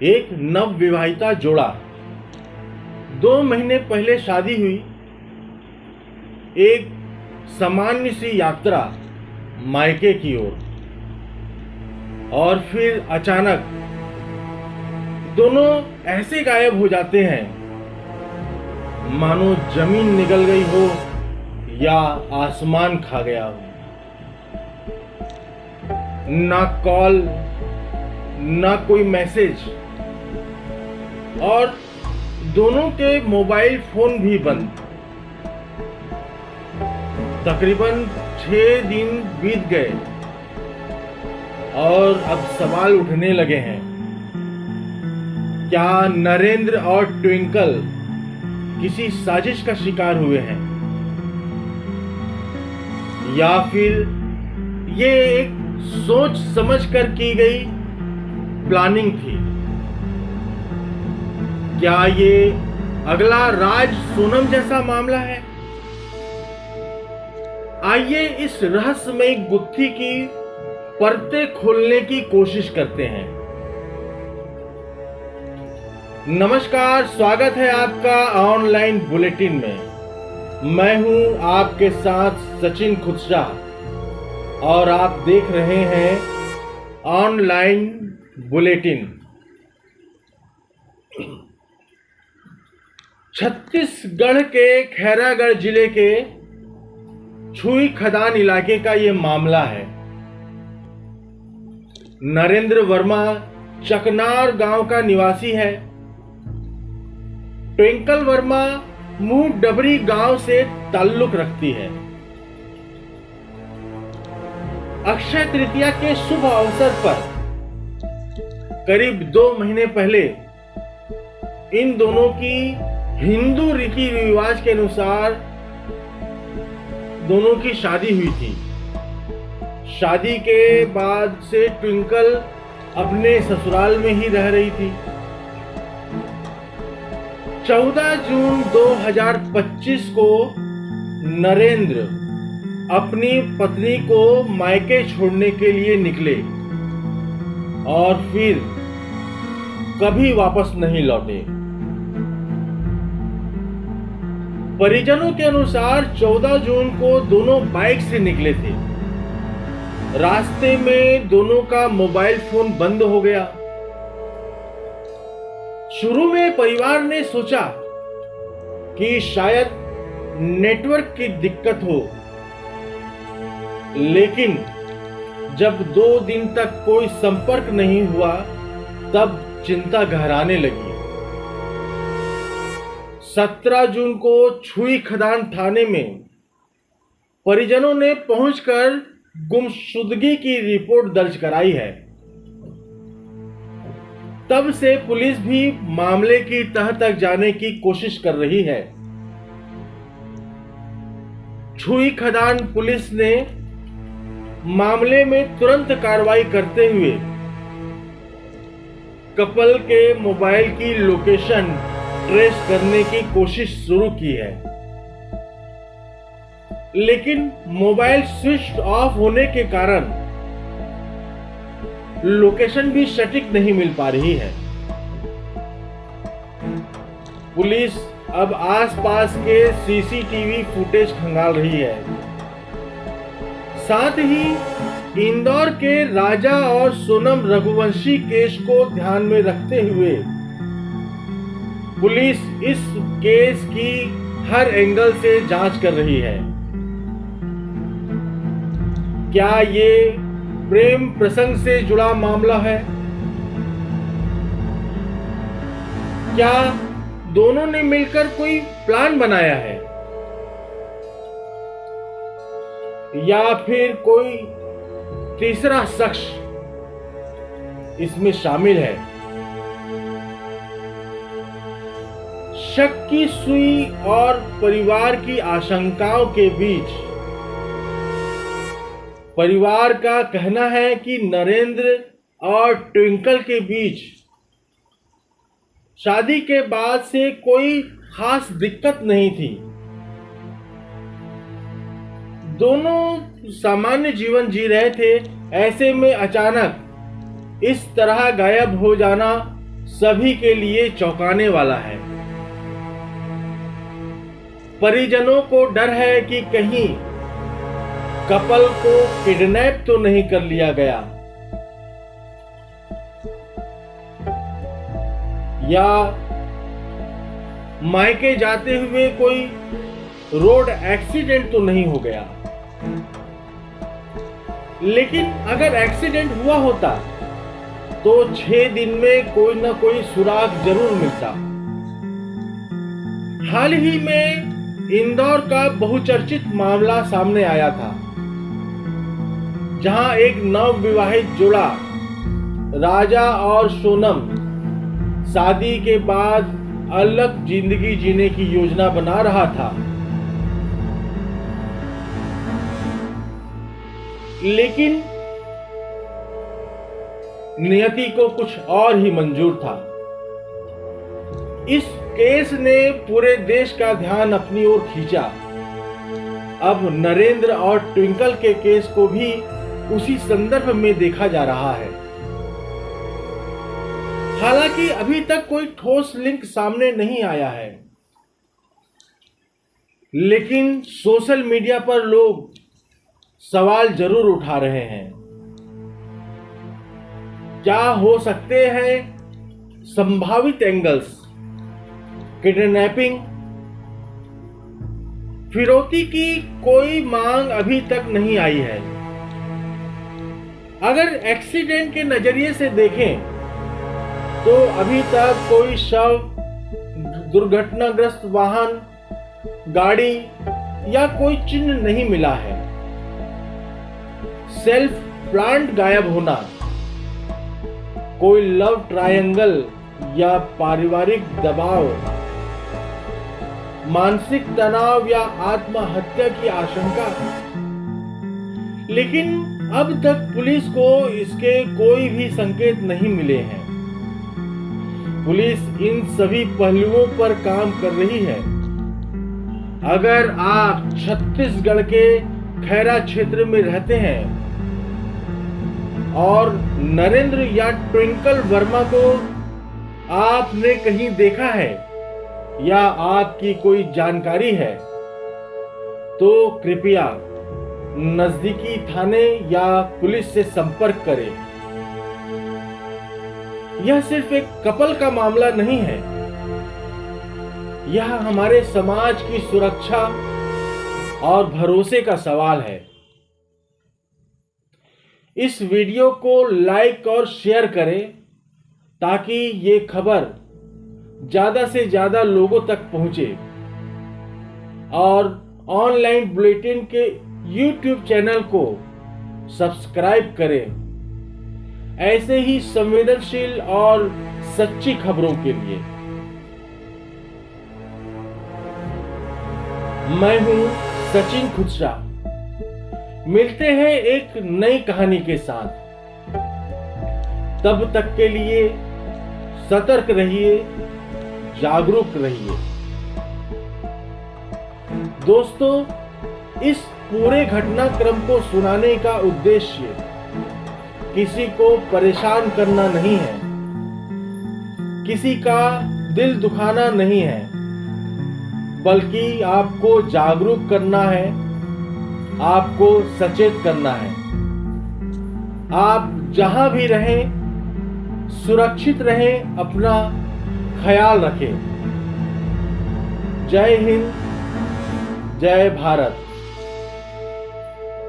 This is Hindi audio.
एक नव विवाहिता जोड़ा 2 महीने पहले शादी हुई। एक सामान्य सी यात्रा मायके की ओर, और फिर अचानक दोनों ऐसे गायब हो जाते हैं मानो जमीन निगल गई हो या आसमान खा गया हो। ना कॉल, ना कोई मैसेज, और दोनों के मोबाइल फोन भी बंद। तकरीबन 6 दिन बीत गए और अब सवाल उठने लगे हैं। क्या नरेंद्र और ट्विंकल किसी साजिश का शिकार हुए हैं, या फिर ये एक सोच समझकर की गई प्लानिंग थी? क्या ये अगला राज सोनम जैसा मामला है? आइए इस रहस्यमय गुत्थी की परतें खोलने की कोशिश करते हैं। नमस्कार, स्वागत है आपका ऑनलाइन बुलेटिन में। मैं हूं आपके साथ सचिन खुदशा और आप देख रहे हैं ऑनलाइन बुलेटिन। छत्तीसगढ़ के खैरागढ़ जिले के छुई खदान इलाके का यह मामला है। नरेंद्र वर्मा चकनार गांव का निवासी है। ट्विंकल वर्मा मुंह डबरी गांव से ताल्लुक रखती है। अक्षय तृतीया के शुभ अवसर पर करीब 2 महीने पहले इन दोनों की हिंदू रीति रिवाज के अनुसार दोनों की शादी हुई थी। शादी के बाद से ट्विंकल अपने ससुराल में ही रह रही थी। 14 जून 2025 को नरेंद्र अपनी पत्नी को मायके छोड़ने के लिए निकले और फिर कभी वापस नहीं लौटे। परिजनों के अनुसार 14 जून को दोनों बाइक से निकले थे। रास्ते में दोनों का मोबाइल फोन बंद हो गया। शुरू में परिवार ने सोचा कि शायद नेटवर्क की दिक्कत हो, लेकिन जब 2 दिन तक कोई संपर्क नहीं हुआ तब चिंता गहराने लगी। 17 जून को छुई खदान थाने में परिजनों ने पहुंचकर गुमशुदगी की रिपोर्ट दर्ज कराई है। तब से पुलिस भी मामले की तह तक जाने की कोशिश कर रही है। छुई खदान पुलिस ने मामले में तुरंत कार्रवाई करते हुए कपल के मोबाइल की लोकेशन ट्रेस करने की कोशिश शुरू की है, लेकिन मोबाइल स्विच ऑफ होने के कारण लोकेशन भी सटीक नहीं मिल पा रही है। पुलिस अब आसपास के सीसीटीवी फुटेज खंगाल रही है। साथ ही इंदौर के राजा और सोनम रघुवंशी केस को ध्यान में रखते हुए पुलिस इस केस की हर एंगल से जांच कर रही है। क्या ये प्रेम प्रसंग से जुड़ा मामला है? क्या दोनों ने मिलकर कोई प्लान बनाया है, या फिर कोई तीसरा शख्स इसमें शामिल है? शक की सुई और परिवार की आशंकाओं के बीच परिवार का कहना है कि नरेंद्र और ट्विंकल के बीच शादी के बाद से कोई खास दिक्कत नहीं थी। दोनों सामान्य जीवन जी रहे थे। ऐसे में अचानक इस तरह गायब हो जाना सभी के लिए चौंकाने वाला है। परिजनों को डर है कि कहीं कपल को किडनैप तो नहीं कर लिया गया या मायके जाते हुए कोई रोड एक्सीडेंट तो नहीं हो गया। लेकिन अगर एक्सीडेंट हुआ होता तो 6 दिन में कोई ना कोई सुराग जरूर मिलता। हाल ही में इंदौर का बहुचर्चित मामला सामने आया था, जहां एक नवविवाहित जोड़ा राजा और सोनम शादी के बाद अलग जिंदगी जीने की योजना बना रहा था, लेकिन नियति को कुछ और ही मंजूर था। इस केस ने पूरे देश का ध्यान अपनी ओर खींचा। अब नरेंद्र और ट्विंकल के केस को भी उसी संदर्भ में देखा जा रहा है। हालांकि अभी तक कोई ठोस लिंक सामने नहीं आया है, लेकिन सोशल मीडिया पर लोग सवाल जरूर उठा रहे हैं। क्या हो सकते हैं संभावित एंगल्स? किडनैपिंग, फिरौती की कोई मांग अभी तक नहीं आई है। अगर एक्सीडेंट के नजरिए से देखें तो अभी तक कोई शव, दुर्घटनाग्रस्त वाहन, गाड़ी या कोई चिन्ह नहीं मिला है। सेल्फ प्लांट गायब होना, कोई लव ट्रायंगल या पारिवारिक दबाव, मानसिक तनाव या आत्महत्या की आशंका। लेकिन अब तक पुलिस को इसके कोई भी संकेत नहीं मिले हैं। पुलिस इन सभी पहलुओं पर काम कर रही है। अगर आप छत्तीसगढ़ के खैरा क्षेत्र में रहते हैं और नरेंद्र या ट्विंकल वर्मा को आपने कहीं देखा है या आपकी कोई जानकारी है, तो कृपया नजदीकी थाने या पुलिस से संपर्क करें। यह सिर्फ एक कपल का मामला नहीं है, यह हमारे समाज की सुरक्षा और भरोसे का सवाल है। इस वीडियो को लाइक और शेयर करें ताकि ये खबर ज्यादा से ज्यादा लोगों तक पहुंचे, और ऑनलाइन बुलेटिन के YouTube चैनल को सब्सक्राइब करें ऐसे ही संवेदनशील और सच्ची खबरों के लिए। मैं हूं सचिन खुदरा। मिलते हैं एक नई कहानी के साथ। तब तक के लिए सतर्क रहिए, जागरूक रहिए। दोस्तों, इस पूरे घटनाक्रम को सुनाने का उद्देश्य किसी को परेशान करना नहीं है, किसी का दिल दुखाना नहीं है, बल्कि आपको जागरूक करना है, आपको सचेत करना है। आप जहां भी रहें, सुरक्षित रहें, अपना ख्याल रखें। जय हिंद, जय भारत।